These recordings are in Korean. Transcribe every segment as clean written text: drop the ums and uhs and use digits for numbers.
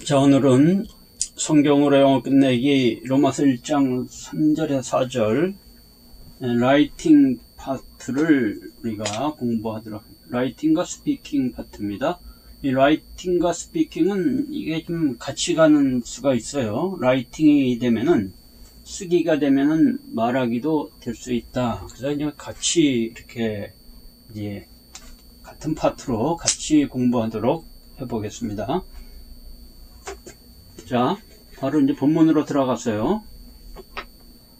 자, 오늘은 성경으로 영어 끝내기 로마서 1장 3절에서 4절 라이팅 파트를 우리가 공부하도록 합니다. 라이팅과 스피킹 파트입니다. 이 라이팅과 스피킹은 이게 좀 같이 가는 수가 있어요. 라이팅이 되면은 쓰기가 되면은 말하기도 될 수 있다. 그래서 이제 같이 이렇게 이제 같은 파트로 같이 공부하도록 해보겠습니다. 자, 바로 이제 본문으로 들어갔어요.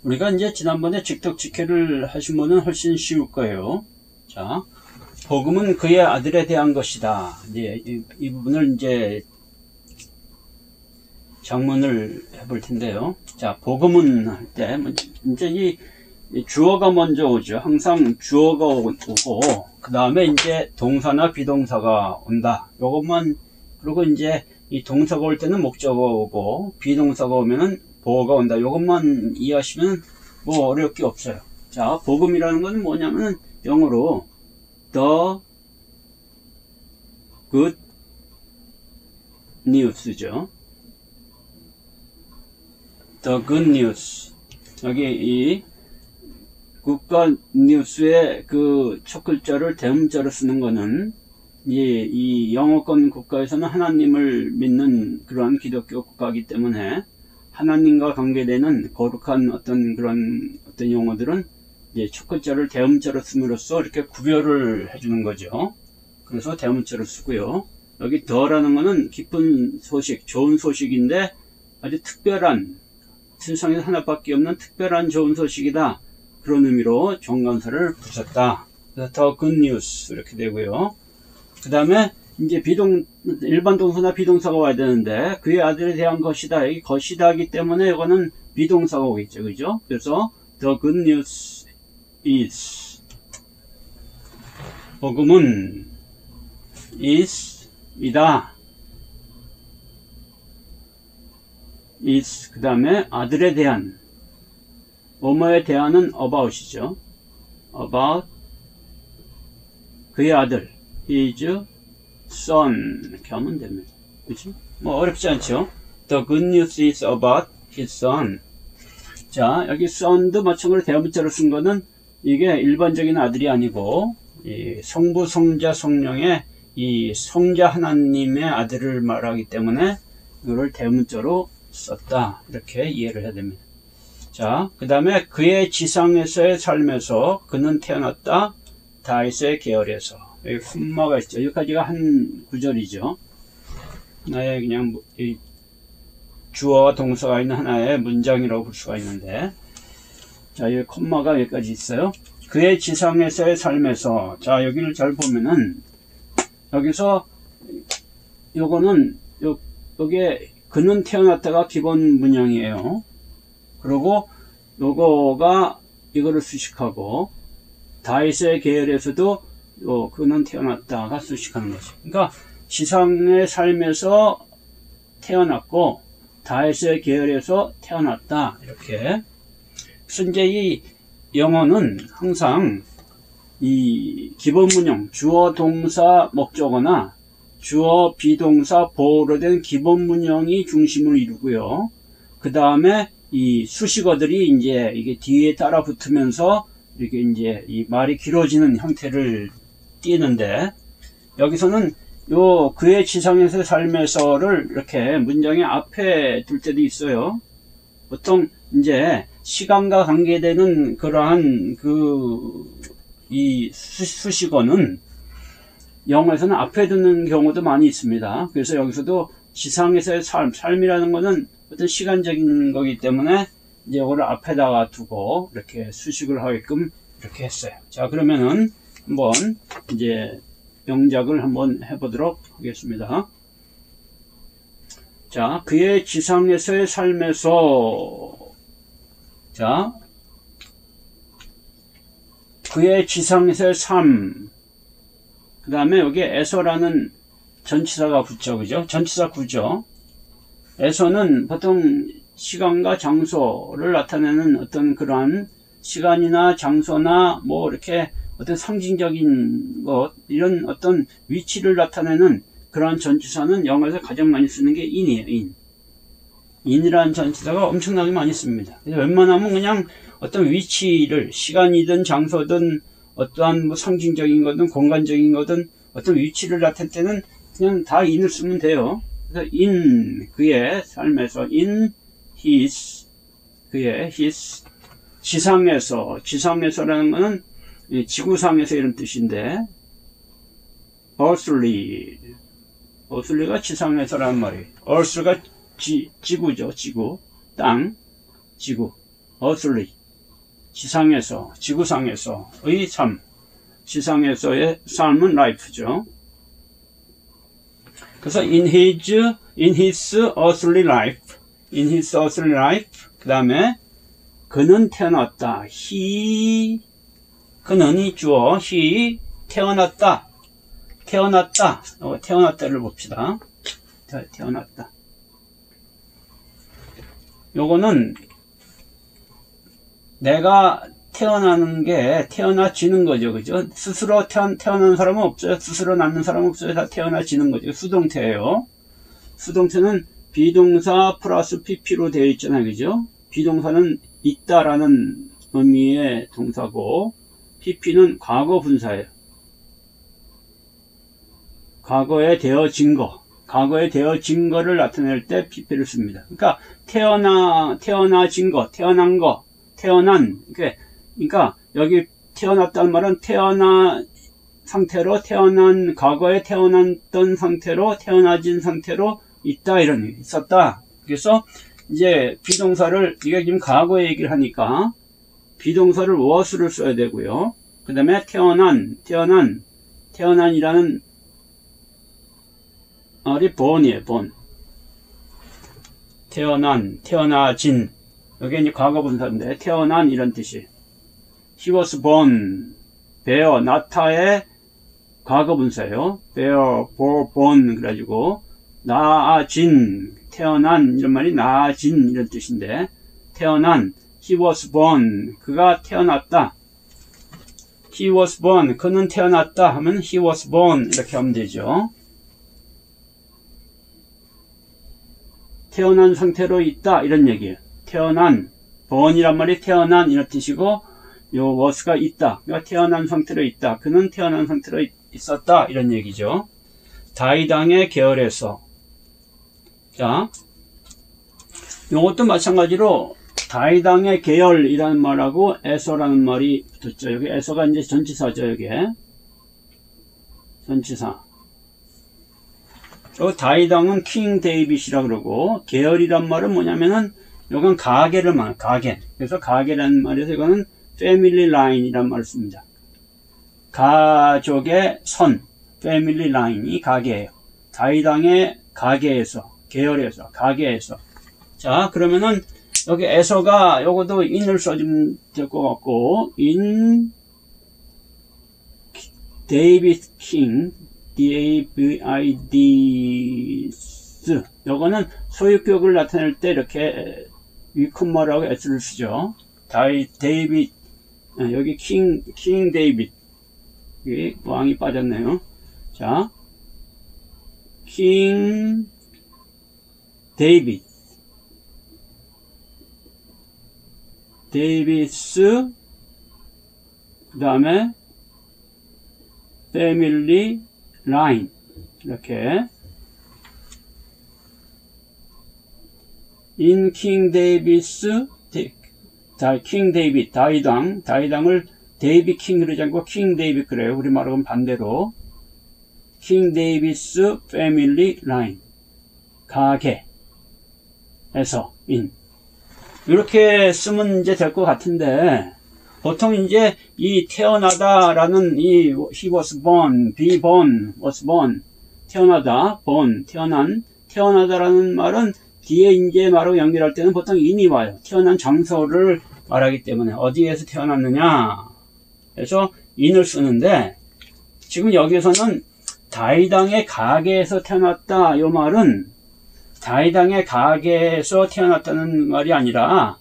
우리가 이제 지난번에 직독직해를 하신 분은 훨씬 쉬울 거예요. 자, 복음은 그의 아들에 대한 것이다. 이제 이 부분을 이제 장문을 해볼 텐데요. 자, 복음은 할 때 이제 이 주어가 먼저 오죠. 항상 주어가 오고 그 다음에 이제 동사나 비동사가 온다. 요것만. 그리고 이제 이 동사가 올 때는 목적어가 오고 비동사가 오면은 보어가 온다. 요것만 이해하시면 뭐 어려울 게 없어요. 자, 복음이라는 건 뭐냐면 영어로 the good news죠. the good news. 여기 이 굿과 뉴스의 그 첫 글자를 대문자로 쓰는 거는 이 영어권 국가에서는 하나님을 믿는 그러한 기독교 국가이기 때문에 하나님과 관계되는 거룩한 어떤 그런 용어들은 이제 첫 글자를 대문자로 씀으로써 이렇게 구별을 해주는 거죠. 그래서 대문자로 쓰고요. 여기 더라는 거는 기쁜 소식, 좋은 소식인데 아주 특별한, 세상에서 하나밖에 없는 특별한 좋은 소식이다. 그런 의미로 정관사를 붙였다. 그래서 더 굿뉴스 이렇게 되고요. 그 다음에 이제 일반 동사나 비동사가 와야 되는데 그의 아들에 대한 것이다. 여기 것이다기 때문에 이거는 비동사가 오겠죠. 그죠? 그래서 the good news is. 복음은 is 이다. is 그 다음에 아들에 대한, 뭐뭐에 대한은 about이죠. about 그의 아들, his son 이렇게 하면 됩니다. 그치? 뭐 어렵지 않죠? The good news is about his son. 자, 여기 son도 마찬가지로 대문자로 쓴 거는 이게 일반적인 아들이 아니고 이 성부, 성자, 성령의 이 성자 하나님의 아들을 말하기 때문에 이거를 대문자로 썼다. 이렇게 이해를 해야 됩니다. 자, 그 다음에 그의 지상에서의 삶에서 그는 태어났다. 다윗의 계열에서. 여기 콤마가 있죠. 여기까지가 한 구절이죠. 하나의 그냥 이 주어와 동사가 있는 하나의 문장이라고 볼 수가 있는데, 자, 여기 콤마가 여기까지 있어요. 그의 지상에서의 삶에서. 자, 여기를 잘 보면은 여기서 요거는 여기에 그는 태어났다가 기본 문형이에요. 그리고 요거가 이거를 수식하고 다윗의 계열에서도 그는 태어났다가 수식하는 거죠. 그러니까 지상의 삶에서 태어났고 다윗의 계열에서 태어났다. 이렇게. 그래서 이제 이 영어는 항상 이 기본 문형, 주어, 동사, 목적어나 주어, 비동사, 보어로 된 기본 문형이 중심을 이루고요. 그 다음에 이 수식어들이 이제 이게 뒤에 따라 붙으면서 이렇게 이제 이 말이 길어지는 형태를 띠는데, 여기서는 요 그의 지상에서의 삶에서를 이렇게 문장의 앞에 둘 때도 있어요. 보통 이제 시간과 관계되는 그러한 이 수식어는 영어에서는 앞에 두는 경우도 많이 있습니다. 그래서 여기서도 지상에서의 삶이라는 것은 어떤 시간적인 거기 때문에 이제 이거를 앞에다가 두고 이렇게 수식을 하게끔 이렇게 했어요. 자, 그러면은 한번 이제 영작을 한번 해보도록 하겠습니다. 자, 그의 지상에서의 삶에서. 자, 그의 지상에서의 삶. 그 다음에 여기에 에서라는 전치사가 붙죠. 그죠? 전치사 구죠. 에서는 보통 시간과 장소를 나타내는 어떤 그러한 시간이나 장소나 뭐 이렇게 어떤 상징적인 것, 이런 어떤 위치를 나타내는 그런 전치사는 영어에서 가장 많이 쓰는 게 in이에요. in이라는 전치사가 엄청나게 많이 씁니다. 그래서 웬만하면 그냥 어떤 위치를 시간이든 장소든 어떠한 뭐 상징적인 거든 공간적인 거든 어떤 위치를 나타낼 때는 그냥 다 in을 쓰면 돼요. 그래서 in 그의 삶에서 in his 그의 his 지상에서라는 거는 지구상에서 이런 뜻인데 earthly가 지상에서라는 말이에요. earth가 지구죠. 지구, 땅, 지구, earthly 지상에서, 지구상에서의 삶, 지상에서의 삶은 life죠. 그래서 in his earthly life, 그 다음에 그는 태어났다. 그는이 주어, he 태어났다를 봅시다. 태어났다. 요거는 내가 태어나는 게 태어나지는 거죠. 그죠? 스스로 태어나는 사람은 없어요. 스스로 낳는 사람은 없어요. 다 태어나지는 거죠. 수동태예요. 수동태는 비동사 플러스 pp로 되어 있잖아요. 그죠? 비동사는 있다라는 의미의 동사고 pp는 과거 분사예요. 과거에 되어진 거를 나타낼 때 pp를 씁니다. 그러니까 태어나진 거, 태어난 거, 그러니까 여기 태어났다는 말은 태어난 상태로 과거에 태어났던 상태로 태어나진 상태로 있다 이런 의미, 있었다. 그래서 이제 비동사를 이게 지금 과거의 얘기를 하니까 비동사를 was를 써야 되고요. 그 다음에 태어난이라는 말이 born이에요. born. 태어나진. 여기 이제 과거 분사인데 태어난 이런 뜻이. He was born. bear, 나타의 과거 분사예요. bear, born 그래가지고 나아진, 태어난 이런 말이 나아진 이런 뜻인데 태어난. He was born. 그가 태어났다. He was born. 그는 태어났다 하면 he was born 이렇게 하면 되죠. 태어난 상태로 있다 이런 얘기예요. born이란 말이 태어난 이런 뜻이고 요 was가 있다. 그러니까 태어난 상태로 있다. 그는 태어난 상태로 있었다 이런 얘기죠. 다윗왕의 계열에서. 자, 요것도 마찬가지로 다윗왕의 계열이라는 말하고 에서라는 말이 붙었죠. 여기 에서가 이제 전치사죠. 여기에 전치사. 다윗왕은 킹 데이빗이라 그러고 계열이란 말은 뭐냐면은 이건 가계를 말해요. 가계. 그래서 가계라는 말에서 이거는 패밀리 라인이란 말을 씁니다. 가족의 선, 패밀리 라인이 가계예요. 다윗왕의 가계에서, 계열에서, 가계에서. 자, 그러면은 여기 에서가 요것도 in을 써주면 될 것 같고 in David King David's 요거는 소유격을 나타낼 때 이렇게 위큰말하고 s를 쓰죠. 데이빗 여기 킹 데이빗 여기 왕이 빠졌네요. 자, 킹 데이비스 그 다음에 패밀리 라인 이렇게 in King David's king David 다윗왕을 데이빗 킹 그러지 않고 king David 그래요. 우리말하고는 반대로 king David's family line 가계에서 in 이렇게 쓰면 이제 될 것 같은데 보통 이제 이 태어나다라는 이 he was born, be born, was born 태어나다, born 태어나다라는 말은 뒤에 이제 말하고 연결할 때는 보통 in이 와요. 태어난 장소를 말하기 때문에 어디에서 태어났느냐 그래서 in을 쓰는데 지금 여기에서는 다윗왕의 가계에서 태어났다 이 말은 다윗왕의 가계에서 태어났다는 말이 아니라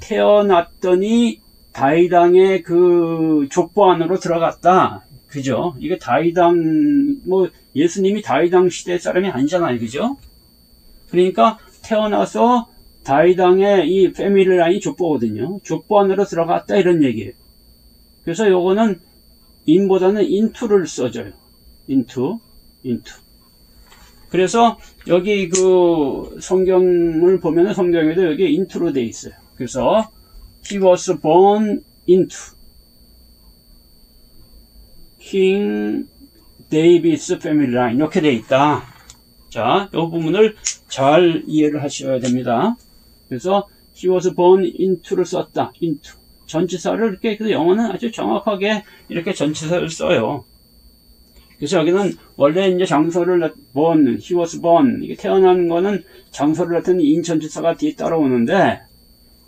태어났더니 다윗왕의 그 족보 안으로 들어갔다. 그죠? 이게 다윗왕 뭐 예수님이 다윗 왕 시대 사람이 아니잖아요. 그죠? 그러니까 태어나서 다윗 왕의 이 패밀리 라인이 족보거든요. 족보 안으로 들어갔다 이런 얘기예요. 그래서 요거는 in보다는 into를 써줘요. into. 그래서 여기 그 성경을 보면 성경에도 여기 into로 돼 있어요. 그래서 he was born into King David's family line 이렇게 돼 있다. 자, 이 부분을 잘 이해를 하셔야 됩니다. 그래서 he was born into를 썼다. into 전치사를 이렇게, 그래서 영어는 아주 정확하게 이렇게 전치사를 써요. 그래서 여기는 원래 이제 장소를 born, he was born 이게 태어나는 거는 장소를 나타내는 인전치사가 뒤에 따라오는데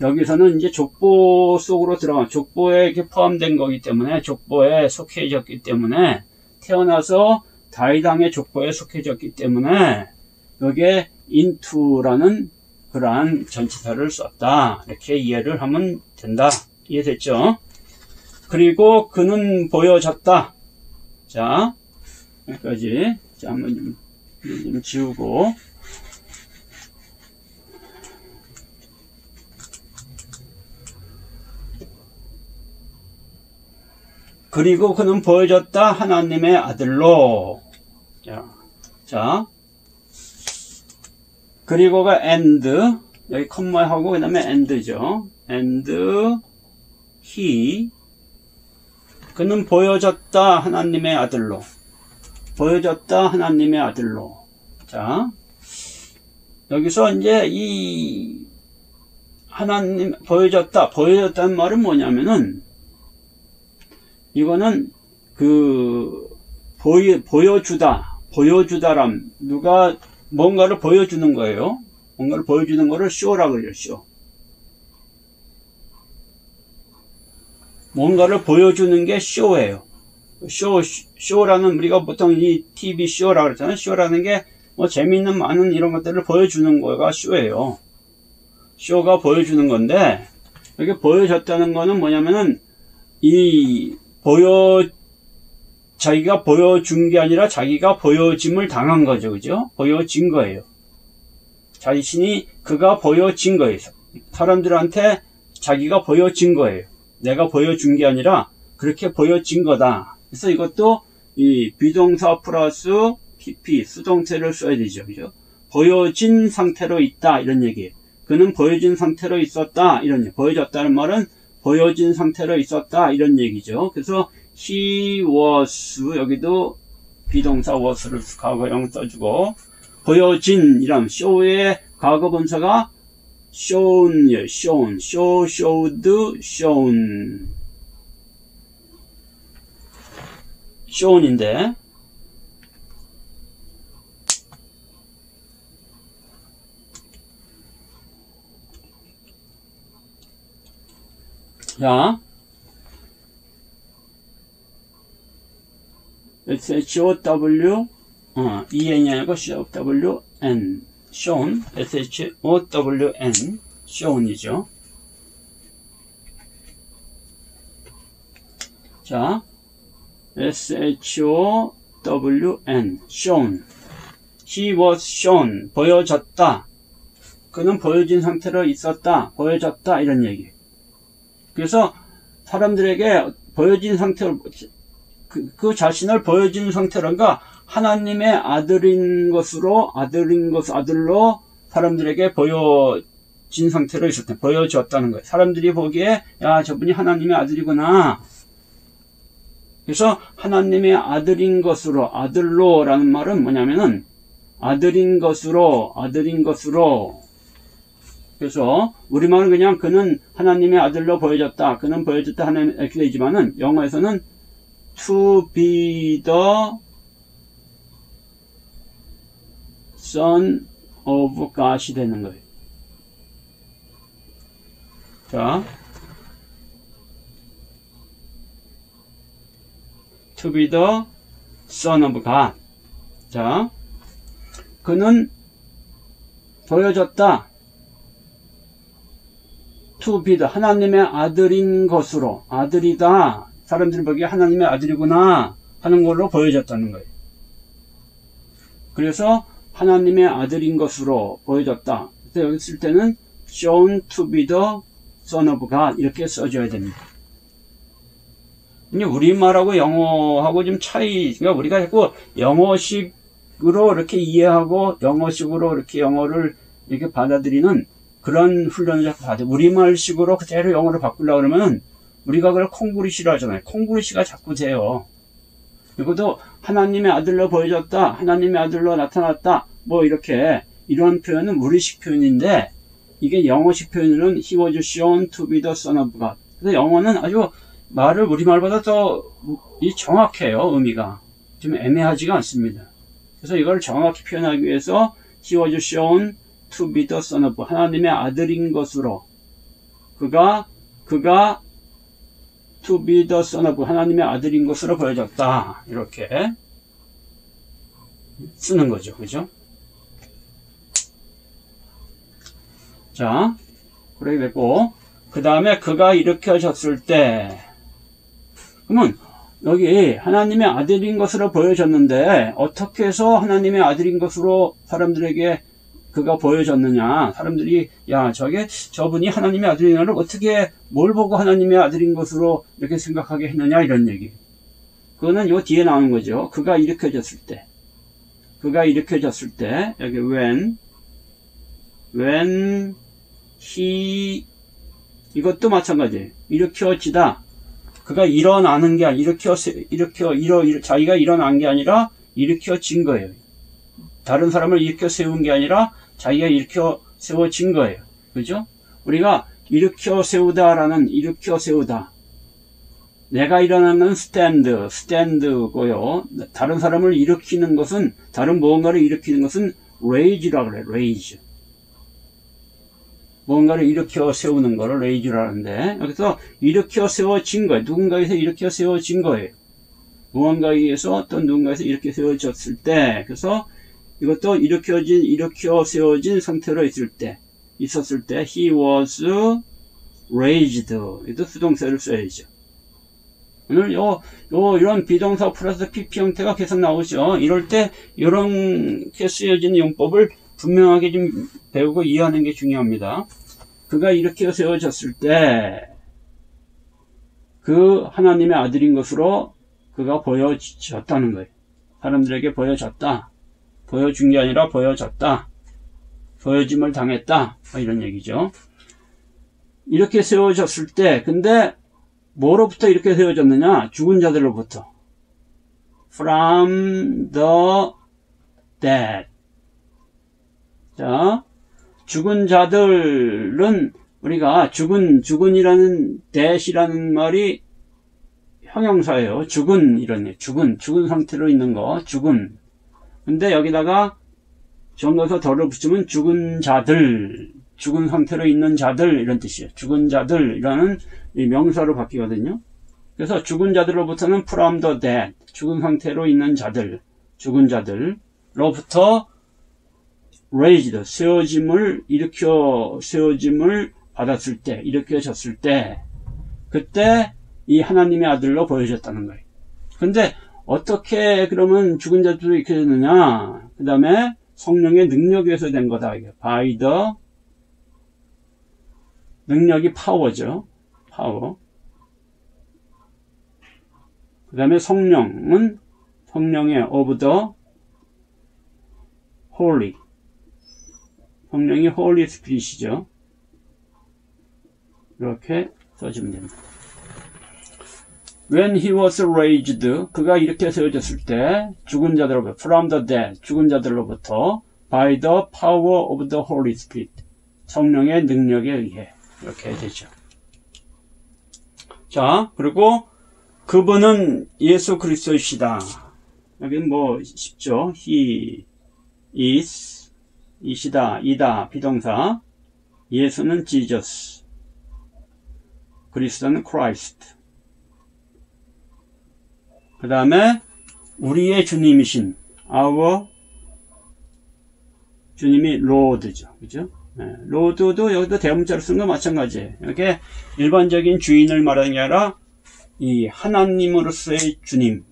여기서는 이제 족보 속으로 들어간 족보에 이렇게 포함된 거기 때문에 족보에 속해졌기 때문에 태어나서 다윗 왕의 족보에 속해졌기 때문에 여기에 into라는 그러한 전치사를 썼다. 이렇게 이해를 하면 된다. 이해됐죠? 그리고 그는 보여졌다. 자, 여기까지. 자, 한번 좀 지우고. 그리고 그는 보여졌다. 하나님의 아들로. 자. 그리고가 and. 여기 컴마하고 그 다음에 and죠. and he. 그는 보여졌다. 하나님의 아들로. 보여졌다. 하나님의 아들로. 자. 여기서 이제 이 하나님 보여졌다는 말은 뭐냐면은 이거는 보여주다람 누가 뭔가를 보여주는 거예요. 뭔가를 보여주는 거를 쇼라고 그래요. 쇼. 뭔가를 보여주는 게 쇼예요. 쇼라는 우리가 보통 이 TV 쇼라고 그랬잖아요. 쇼라는 게 뭐 재미있는 많은 이런 것들을 보여주는 거가 쇼예요. 쇼가 보여주는 건데 여기 보여졌다는 거는 뭐냐면은 자기가 보여준 게 아니라 자기가 보여짐을 당한 거죠. 그죠? 보여진 거예요. 자신이 그가 보여진 거예요. 사람들한테 자기가 보여진 거예요. 내가 보여준 게 아니라 그렇게 보여진 거다. 그래서 이것도 이 비동사 플러스 PP 수동태를 써야 되죠. 그죠? 보여진 상태로 있다. 이런 얘기예요. 그는 보여진 상태로 있었다. 이런 얘기. 보여졌다는 말은 보여진 상태로 있었다. 이런 얘기죠. 그래서 he was 여기도 비동사 was를 과거형 써주고 보여진 이란 show의 과거 분사가 shown이에요. shown, show, showed, shown shown인데 자 SHOW EN이 아니고 SHOWN shown SHOWN shown이죠. 자 SHOWN shown he was shown 보여졌다. 그는 보여진 상태로 있었다. 보여졌다. 이런 얘기. 그래서 사람들에게 보여진 상태로 그 자신을 보여진 상태로가 하나님의 아들인 것으로 아들로 사람들에게 보여진 상태로 있었다. 보여졌다는 거예요. 사람들이 보기에 야 저분이 하나님의 아들이구나. 그래서 하나님의 아들인 것으로 아들로라는 말은 뭐냐면은 아들인 것으로 그래서 우리말은 그냥 그는 하나님의 아들로 보여졌다. 그는 보여졌다 하나님 이렇게 되지만은 영어에서는 to be the son of God이 되는 거예요. 자, to be the son of God. 자, 그는 보여졌다. to be the 하나님의 아들인 것으로 아들이다. 사람들이 보기에 하나님의 아들이구나 하는 걸로 보여졌다는 거예요. 그래서 하나님의 아들인 것으로 보여졌다. 그래서 여기 쓸 때는 shown to be the son of God 이렇게 써줘야 됩니다. 우리말하고 영어하고 좀 차이가, 우리가 자꾸 영어식으로 이렇게 이해하고 영어식으로 이렇게 영어를 이렇게 받아들이는 그런 훈련을 자꾸 받아요. 우리말식으로 그대로 영어를 바꾸려고 그러면 우리가 그걸 콩구리시로 하잖아요. 콩구리시가 자꾸 돼요. 이것도 하나님의 아들로 보여졌다, 하나님의 아들로 나타났다, 뭐 이렇게 이런 표현은 우리식 표현인데 이게 영어식 표현으로는 He was shown to be the son of God. 그래서 영어는 아주 말을 우리말보다 더 정확해요. 의미가 좀 애매하지가 않습니다. 그래서 이걸 정확히 표현하기 위해서 He was shown to be the son of God. 하나님의 아들인 것으로 그가 to be the son of God. 하나님의 아들인 것으로 보여졌다. 이렇게 쓰는 거죠. 그죠? 자, 그렇게 됐고, 그 다음에 그가 일으켜졌을 때, 그러면 여기 하나님의 아들인 것으로 보여졌는데 어떻게 해서 하나님의 아들인 것으로 사람들에게 그가 보여졌느냐. 사람들이 야 저분이 하나님의 아들인 것을 어떻게 뭘 보고 하나님의 아들인 것으로 이렇게 생각하게 했느냐 이런 얘기. 그거는 요 뒤에 나오는 거죠. 그가 일으켜졌을 때. 그가 일으켜졌을 때 여기 when he 이것도 마찬가지예요. 일으켜지다. 그가 일어나는 게 아니라 자기가 일어난 게 아니라 일으켜진 거예요. 다른 사람을 일으켜 세운 게 아니라 자기가 일으켜 세워진 거예요. 그죠? 우리가 일으켜 세우다라는 일으켜 세우다. 내가 일어나는 스탠드고요. 다른 사람을 일으키는 것은, 다른 무언가를 일으키는 것은 raise라고 그래요. raise. 뭔가를 일으켜 세우는 거를 레이즈라는데, 여기서 일으켜 세워진 거예요. 누군가에서 일으켜 세워진 거예요. 무언가에 의해서 어떤 누군가에서 일으켜 세워졌을 때, 그래서 이것도 일으켜 세워진 상태로 있었을 때, he was raised. 이것도 수동태를 써야죠. 오늘 이런 비동사 플러스 PP 형태가 계속 나오죠. 이럴 때, 이렇게 쓰여진 용법을 분명하게 좀 배우고 이해하는 게 중요합니다. 그가 이렇게 세워졌을 때, 그 하나님의 아들인 것으로 그가 보여졌다는 거예요. 사람들에게 보여졌다. 보여준 게 아니라 보여졌다. 보여짐을 당했다. 이런 얘기죠. 이렇게 세워졌을 때, 근데 뭐로부터 이렇게 세워졌느냐? 죽은 자들로부터. From the dead. 자, 죽은 자들은 우리가 죽은이라는 dead이라는 말이 형용사예요. 죽은 상태로 있는 거, 죽은. 근데 여기다가 정거서 덜을 붙이면 죽은 자들, 죽은 상태로 있는 자들 이런 뜻이에요. 죽은 자들이라는 이 명사로 바뀌거든요. 그래서 죽은 자들로부터는 from the dead, 죽은 상태로 있는 자들, 죽은 자들로부터 raised, 세워짐을 받았을 때, 일으켜졌을 때, 그때 이 하나님의 아들로 보여졌다는 거예요. 근데 어떻게 그러면 죽은 자들이 이렇게 됐느냐? 그 다음에 성령의 능력에 의해서 된 거다. 이게 by the, 능력이 파워죠. 파워. 그 다음에 성령은 성령의 of the holy. 성령이 holy spirit이죠. 이렇게 써주면 됩니다. When he was raised, 그가 이렇게 세워졌을 때, 죽은 자들로부터, from the dead, 죽은 자들로부터, by the power of the Holy Spirit, 성령의 능력에 의해, 이렇게 되죠. 자, 그리고 그분은 예수 그리스도이시다. 여기는 뭐 쉽죠. He is, 이시다, 이다, 비동사. 예수는 Jesus, 그리스도는 Christ. 그 다음에 우리의 주님이신 our 주님이 Lord죠. 그죠? 네, Lord도 여기도 대문자로 쓴 거 마찬가지예요. 이렇게 일반적인 주인을 말하는 게 아니라 이 하나님으로서의 주님,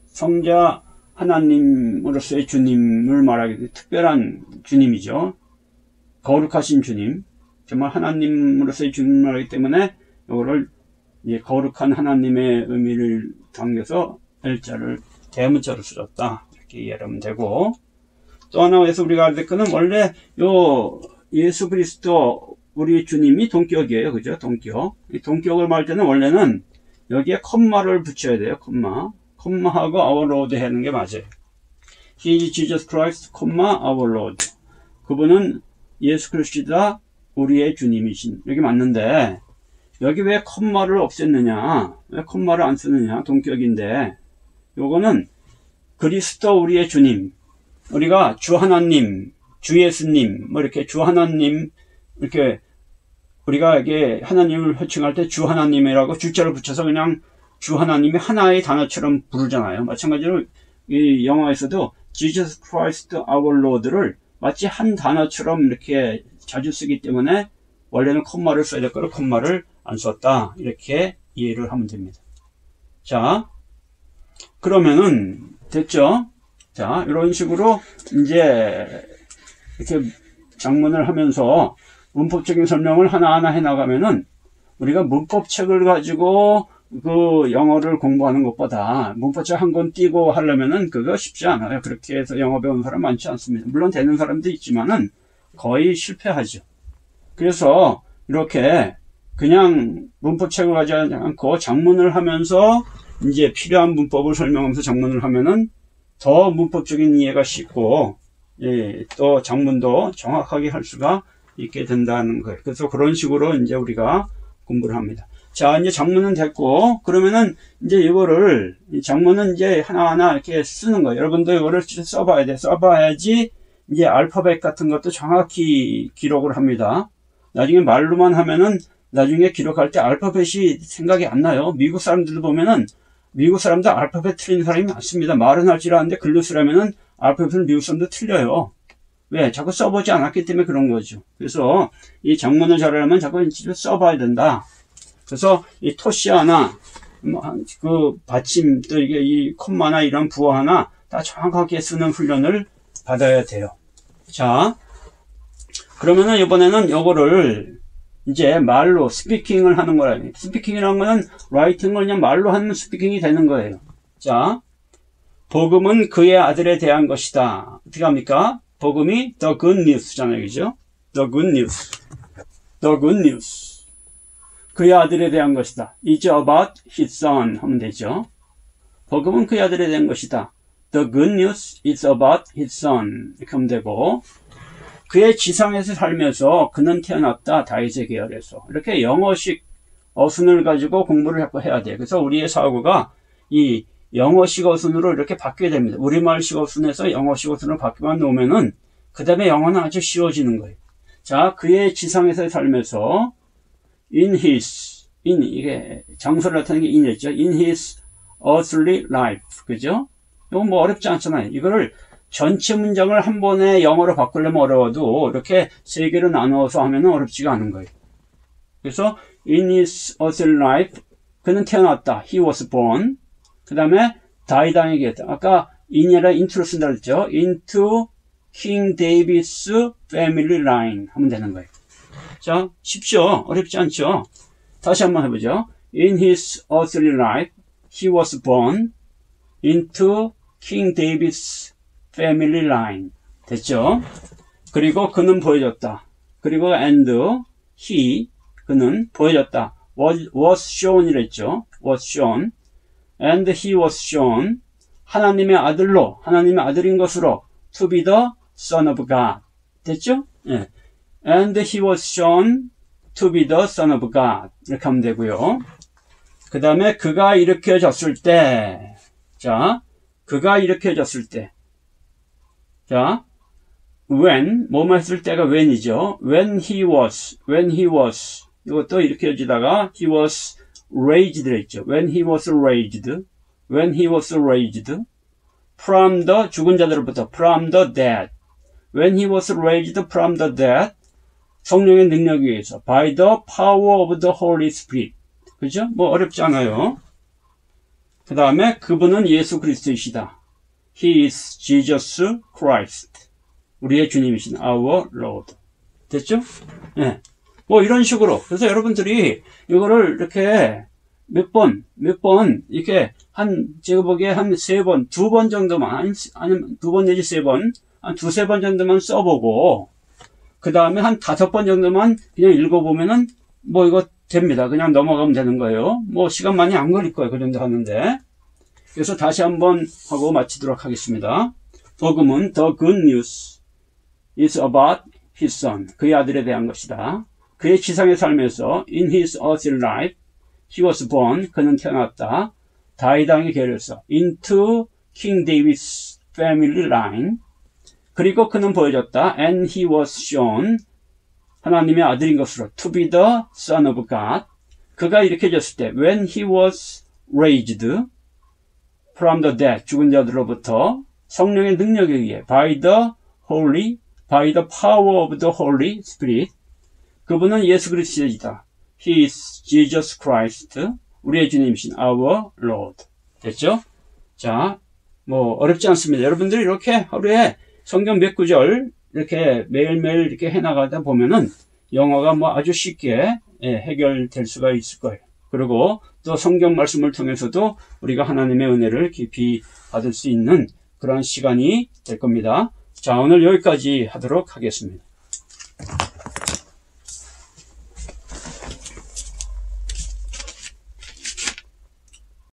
성자 하나님으로서의 주님을 말하기 때문에 특별한 주님이죠. 거룩하신 주님, 정말 하나님으로서의 주님을 말하기 때문에 이거를 거룩한 하나님의 의미를 담겨서 L자를 대문자로 쓰였다, 이렇게 이해하면 되고, 또 하나에서 우리가 알 때는 원래 요 예수 그리스도 우리 주님이 동격이에요. 그죠? 동격. 이 동격을 말할 때는 원래는 여기에 콤마를 붙여야 돼요. 콤마하고 our Lord 하는 게 맞아요. He is Jesus Christ, our Lord. 그분은 예수 그리스도다 우리의 주님이신. 여기 맞는데 여기 왜 콤마를 없앴느냐? 왜 콤마를 안 쓰느냐? 동격인데 요거는 그리스도 우리의 주님. 우리가 주 하나님, 주 예수님, 뭐 이렇게 주 하나님, 이렇게 우리가 이게 하나님을 호칭할 때 주 하나님이라고 주자를 붙여서 그냥 주 하나님이 하나의 단어처럼 부르잖아요. 마찬가지로 이 영어에서도 Jesus Christ our Lord를 마치 한 단어처럼 이렇게 자주 쓰기 때문에 원래는 콤마를 써야 될 거를 콤마를 안 썼다. 이렇게 이해를 하면 됩니다. 자, 그러면은 됐죠? 자, 이런 식으로 이제 이렇게 작문을 하면서 문법적인 설명을 하나하나 해나가면은 우리가 문법책을 가지고 그 영어를 공부하는 것보다 문법책 한 권 띄고 하려면은 그거 쉽지 않아요. 그렇게 해서 영어 배우는 사람 많지 않습니다. 물론 되는 사람도 있지만은 거의 실패하죠. 그래서 이렇게 그냥 문법책을 가지지 않고 작문을 하면서 이제 필요한 문법을 설명하면서 작문을 하면은 더 문법적인 이해가 쉽고, 예, 또 작문도 정확하게 할 수가 있게 된다는 거예요. 그래서 그런 식으로 이제 우리가 공부를 합니다. 자, 이제 작문은 됐고, 그러면은 이제 이거를, 작문은 이제 하나하나 이렇게 쓰는 거예요. 여러분도 이거를 써봐야 돼. 써봐야지 이제 알파벳 같은 것도 정확히 기록을 합니다. 나중에 말로만 하면은 나중에 기록할 때 알파벳이 생각이 안 나요. 미국 사람들도 보면은 미국 사람도 알파벳 틀린 사람이 많습니다. 말은 할 줄 아는데 글로 쓰려면은 알파벳을 미국 사람도 틀려요. 왜? 자꾸 써보지 않았기 때문에 그런 거죠. 그래서 이 작문을 잘하려면 자꾸 써봐야 된다. 그래서 이 토시아나 그 받침 또 이게 이 콤마나 이런 부호하나 다 정확하게 쓰는 훈련을 받아야 돼요. 자, 그러면은 이번에는 요거를 이제 말로 스피킹을 하는 거라. 스피킹이라는 거는 라이팅을 그냥 말로 하는 스피킹이 되는 거예요. 자, 복음은 그의 아들에 대한 것이다. 어떻게 합니까? 복음이 the good news잖아요. 그죠? the good news. the good news. 그의 아들에 대한 것이다. is about his son 하면 되죠. 복음은 그의 아들에 대한 것이다. the good news is about his son 이렇게 하면 되고, 그의 지상에서 살면서 그는 태어났다. 다윗의 계열에서. 이렇게 영어식 어순을 가지고 공부를 자꾸 해야 돼요. 그래서 우리의 사고가 이 영어식 어순으로 이렇게 바뀌게 됩니다. 우리말식 어순에서 영어식 어순으로 바뀌만 놓으면은 그 다음에 영어는 아주 쉬워지는 거예요. 자, 그의 지상에서 살면서 in 이게 장소를 나타내는 게 in이었죠. in his earthly life. 그죠? 이건 뭐 어렵지 않잖아요. 이거를 전체 문장을 한 번에 영어로 바꾸려면 어려워도 이렇게 세 개로 나누어서 하면 어렵지가 않은 거예요. 그래서 in his earthly life 그는 태어났다. he was born. 그 다음에 다이당에 얘기했다. 아까 in이라 into를 쓴다 그랬죠. into King David's family line 하면 되는 거예요. 자, 쉽죠? 어렵지 않죠? 다시 한번 해보죠. In his earthly life he was born into King David's family line. 됐죠? 그리고 그는 보여줬다. 그리고 and he 그는 보여줬다. was shown 이랬죠. was shown. and he was shown 하나님의 아들로, 하나님의 아들인 것으로 to be the son of God. 됐죠? 예. and he was shown to be the son of God. 이렇게 하면 되고요. 그 다음에 그가 일으켜졌을 때, 자, 그가 일으켜졌을 때, 자, when, 뭐뭐 했을 때가 when이죠. when he was, 이것도 일으켜지다가 he was raised 했죠. when he was raised, from the, 죽은 자들로부터, from the dead. when he was raised from the dead, 성령의 능력에 의해서, by the power of the Holy Spirit. 그죠? 뭐 어렵지 않아요. 그 다음에 그분은 예수 그리스도이시다. He is Jesus Christ. 우리의 주님이신 our Lord. 됐죠? 네. 뭐 이런 식으로. 그래서 여러분들이 이거를 이렇게 몇 번, 이렇게 제가 보기에 한 3번, 2번 정도만, 아니면 2번 내지 3번, 한 2-3번 정도만 써보고, 그 다음에 한 5번 정도만 그냥 읽어보면은, 뭐 이거 됩니다. 그냥 넘어가면 되는 거예요. 뭐 시간 많이 안 걸릴 거예요. 그 정도 하는데. 그래서 다시 한번 하고 마치도록 하겠습니다. 복음은 The good news is about his son. 그의 아들에 대한 것이다. 그의 지상의 삶에서 in his earthly life, he was born. 그는 태어났다. 다윗왕의 계열에서 into King David's family line. 그리고 그는 보여졌다. And he was shown. 하나님의 아들인 것으로 to be the son of God. 그가 일으켜졌을 때 when he was raised from the dead. 죽은 자들로부터 성령의 능력에 의해 by the power of the Holy Spirit. 그분은 예수 그리스도이다. He is Jesus Christ. 우리의 주님이신 our Lord. 됐죠? 자, 뭐 어렵지 않습니다. 여러분들이 이렇게 하루에 성경 몇 구절 이렇게 매일매일 이렇게 해나가다 보면은 영어가 뭐 아주 쉽게 해결될 수가 있을 거예요. 그리고 또 성경 말씀을 통해서도 우리가 하나님의 은혜를 깊이 받을 수 있는 그런 시간이 될 겁니다. 자, 오늘 여기까지 하도록 하겠습니다.